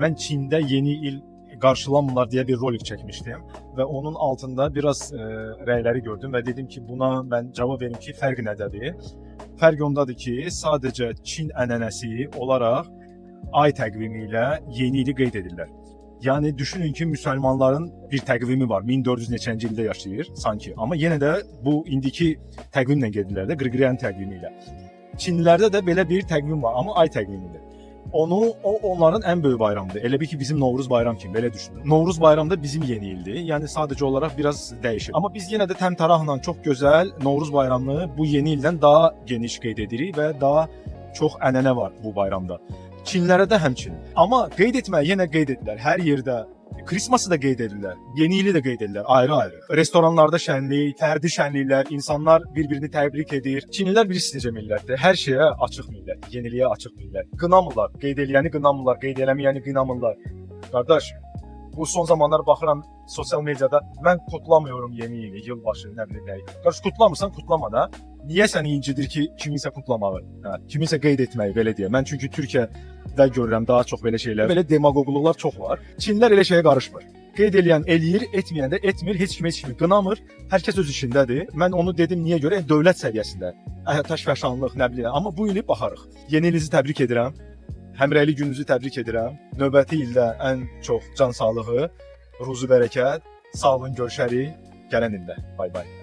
Mən Çində yeni il qarşılamırlar deyə bir rolik çəkmişdim və onun altında biraz rəyləri gördüm və dedim ki, buna mən cavab verim ki, fərq nədədir? Fərq ondadır ki, sadəcə Çin ənənəsi olaraq ay təqvimi ilə yeni ili qeyd edirlər. Yəni düşünün ki, müsəlmanların bir təqvimi var. 1400 neçənci ildə yaşayır sanki. Amma yenə də bu indiki təqvimlə gedirlər də, Qriqoryan təqvimi ilə. Çinlilərdə də belə bir təqvim var, amma ay təqvimidir. Onların ən böyük bayramıdır. Elə bil ki, bizim Novruz bayram kimi, belə düşünün. Novruz bayramı da bizim yeni ildir. Yəni sadəcə olaraq biraz dəyişir. Amma biz yenə də təmtəraqla çox gözəl Novruz bayramını bu yeni ildən daha geniş qeyd edirik və daha çox ənənə var bu bayramda. Çinlərə də həmçinin. Amma qeyd etməyi yenə qeyd edirlər. Hər yerdə Christmas-ı da qeyd edirlər. Yeni ili də qeyd edirlər ayrı-ayrı. Restoranlarda şənlik, fərdi şənliklər, insanlar bir-birini təbrik edir. Çinlilər bilirsiniz necə millətdir. Hər şeyə açıq millət, yeniliyə açıq millət. Qınamırlar, qeyd eləyəni qınamırlar, qeyd eləməyəni qınamırlar. Qardaş, bu son zamanlar baxıram sosial mediada, mən kutlamıyorum yeni ili, yılbaşı, nə bilim nəyi. Qardaş, kutlamırsan, kutlama da. Niyə səni incidir ki, kiminsə kutlamağı, kiminsə qeyd etməyi, belə deyə. Mən çünki Türkiyədə görürəm daha çox belə şeylər. Belə demagogluqlar çox var. Çinlər elə şeyə qarışmır. Qeyd eləyən eləyir, etməyən də etmir, heç kimi qınamır. Hər kəs öz işindədir. Mən onu dedim niyə görə? Dövlət səviyyəsində. Təşvəşanlıq, nə bilim. Amma bu ili baxarıq. Yeni ilinizi təbrik edirəm. Həmrəylik gününüzü təbrik edirəm. Növbəti ildə ən çox can sağlığı, ruzu bərəkət, sağ olun, görüşərik gələn ildə. Bay bay.